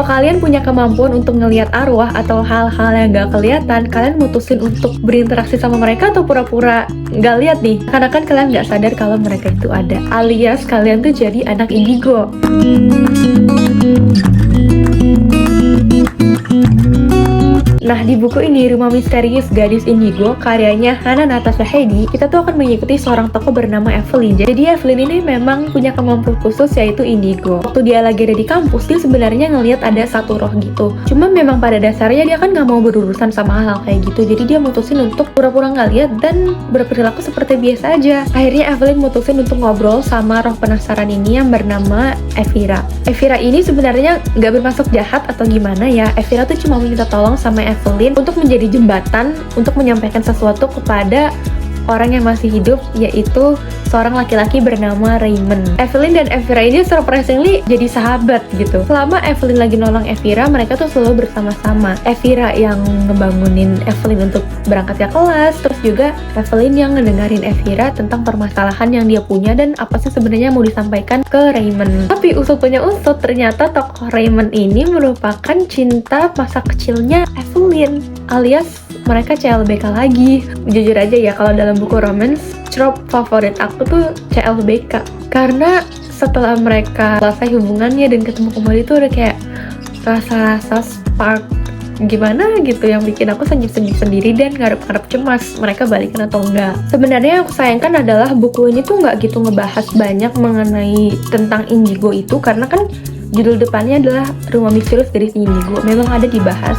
Kalau kalian punya kemampuan untuk ngelihat arwah atau hal-hal yang gak kelihatan, kalian mutusin untuk berinteraksi sama mereka atau pura-pura gak lihat nih? Karena kan kalian gak sadar kalau mereka itu ada, alias kalian tuh jadi anak indigo. Nah, di buku ini, Rumah Misterius Gadis Indigo, karyanya Hana Natasha Heidi, kita tuh akan mengikuti seorang tokoh bernama Evelyn. Jadi Evelyn ini memang punya kemampuan khusus, yaitu indigo. Waktu dia lagi ada di kampus, dia sebenarnya ngelihat ada satu roh gitu. Cuma memang pada dasarnya dia kan gak mau berurusan sama hal kayak gitu. Jadi dia mutusin untuk pura-pura gak lihat dan berperilaku seperti biasa aja. Akhirnya Evelyn mutusin untuk ngobrol sama roh penasaran ini yang bernama Evira. Evira ini sebenarnya gak bermaksud jahat atau gimana ya. Evira tuh cuma minta tolong sama Evelyn untuk menjadi jembatan untuk menyampaikan sesuatu kepada orang yang masih hidup, yaitu seorang laki-laki bernama Raymond. Evelyn dan Evira ini surprisingly jadi sahabat gitu. Selama Evelyn lagi nolong Evira, mereka tuh selalu bersama-sama. Evira yang ngebangunin Evelyn untuk berangkat ke kelas, terus juga Evelyn yang ngedengerin Evira tentang permasalahan yang dia punya dan apa sih sebenarnya mau disampaikan ke Raymond. Tapi usut punya usut, ternyata tokoh Raymond ini merupakan cinta masa kecilnya Evelyn, alias mereka CLBK lagi. Jujur aja ya, kalau dalam buku romance, trope favorit aku tuh CLBK. Karena setelah mereka selesai hubungannya dan ketemu kembali tuh udah kayak rasa-rasa spark gimana gitu yang bikin aku senyum-senyum sendiri dan ngarep-ngarep cemas mereka balikan atau enggak. Sebenarnya yang aku sayangkan adalah buku ini tuh nggak gitu ngebahas banyak mengenai tentang indigo itu, karena kan judul depannya adalah Rumah Misterius Gadis Indigo. Memang ada dibahas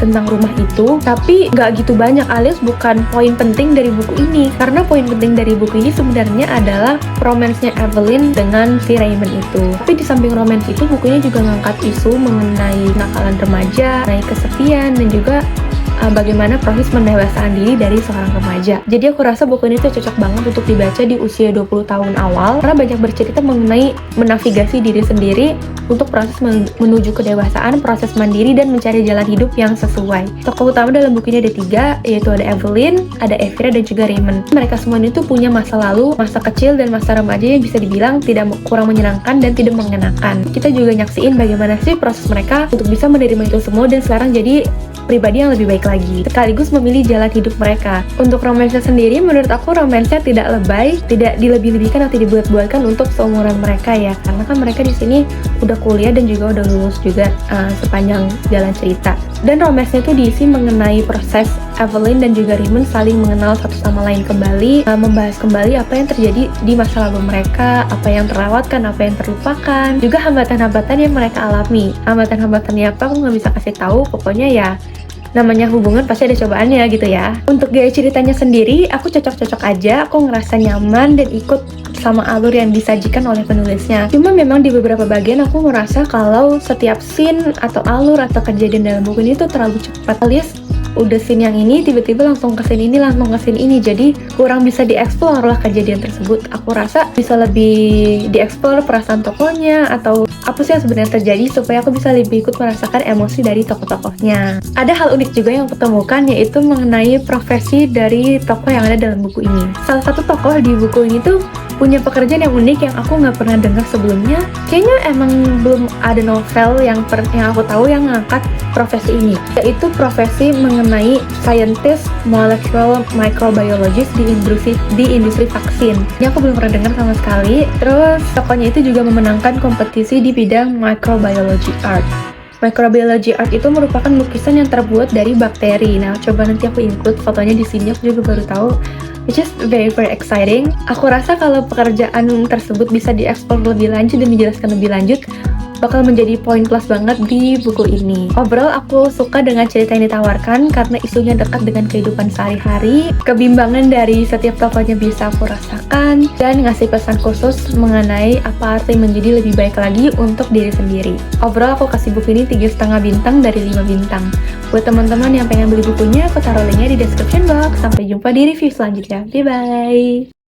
tentang rumah itu, tapi nggak gitu banyak, alias bukan poin penting dari buku ini. Karena poin penting dari buku ini sebenarnya adalah romance-nya Evelyn dengan si Raymond itu. Tapi di samping romance itu, bukunya juga ngangkat isu mengenai nakalan remaja, mengenai kesepian, dan juga bagaimana proses pendewasaan diri dari seorang remaja. Jadi aku rasa buku ini tuh cocok banget untuk dibaca di usia 20 tahun awal, karena banyak bercerita mengenai menavigasi diri sendiri untuk proses menuju kedewasaan, proses mandiri, dan mencari jalan hidup yang sesuai. Tokoh utama dalam buku ini ada 3, yaitu ada Evelyn, ada Evira, dan juga Raymond. Mereka semua ini tuh punya masa lalu, masa kecil, dan masa remaja yang bisa dibilang tidak kurang menyenangkan dan tidak mengenakan. Kita juga nyaksiin bagaimana sih proses mereka untuk bisa menerima itu semua dan sekarang jadi pribadi yang lebih baik lagi, sekaligus memilih jalan hidup mereka. Untuk romansnya sendiri, menurut aku romansnya tidak lebay, tidak dilebih-lebihkan atau dibuat-buatkan untuk seumuran mereka ya, karena kan mereka di sini udah kuliah dan juga udah lulus juga sepanjang jalan cerita. Dan romansnya itu diisi mengenai proses Evelyn dan juga Raymond saling mengenal satu sama lain kembali, membahas kembali apa yang terjadi di masa lalu mereka, apa yang terlewatkan, apa yang terlupakan, juga hambatan-hambatan yang mereka alami. Hambatan-hambatannya apa aku nggak bisa kasih tahu, pokoknya ya namanya hubungan pasti ada cobaannya gitu ya. Untuk gaya ceritanya sendiri, aku cocok-cocok aja, aku ngerasa nyaman dan ikut sama alur yang disajikan oleh penulisnya. Cuma memang di beberapa bagian aku ngerasa kalau setiap scene atau alur atau kejadian dalam buku ini tuh terlalu cepat, alias udah scene yang ini tiba-tiba langsung ke scene ini, langsung ke scene ini, jadi kurang bisa dieksplor lah kejadian tersebut. Aku rasa bisa lebih dieksplor perasaan tokohnya atau apa sih yang sebenarnya terjadi supaya aku bisa lebih ikut merasakan emosi dari tokoh-tokohnya. Ada hal unik juga yang aku temukan, yaitu mengenai profesi dari tokoh yang ada dalam buku ini. Salah satu tokoh di buku ini tuh punya pekerjaan yang unik yang aku nggak pernah dengar sebelumnya. Kayaknya emang belum ada novel yang aku tahu yang ngangkat profesi ini, yaitu profesi mengenai scientist molecular microbiologist di industri vaksin. Ini aku belum pernah dengar sama sekali. Terus tokohnya itu juga memenangkan kompetisi di bidang microbiology art. Microbiology art itu merupakan lukisan yang terbuat dari bakteri. Nah, coba nanti aku include fotonya di sini, aku juga baru tahu. Which is very exciting. Aku rasa kalau pekerjaan tersebut bisa dieksplor lebih lanjut dan dijelaskan lebih lanjut, bakal menjadi poin plus banget di buku ini. Overall, aku suka dengan cerita yang ditawarkan karena isunya dekat dengan kehidupan sehari-hari. Kebimbangan dari setiap tokohnya bisa aku rasakan dan ngasih pesan khusus mengenai apa arti menjadi lebih baik lagi untuk diri sendiri. Overall, aku kasih buku ini 3,5 bintang dari 5 bintang. Buat teman-teman yang pengen beli bukunya, aku taruh linknya di description box. Sampai jumpa di review selanjutnya. Bye-bye!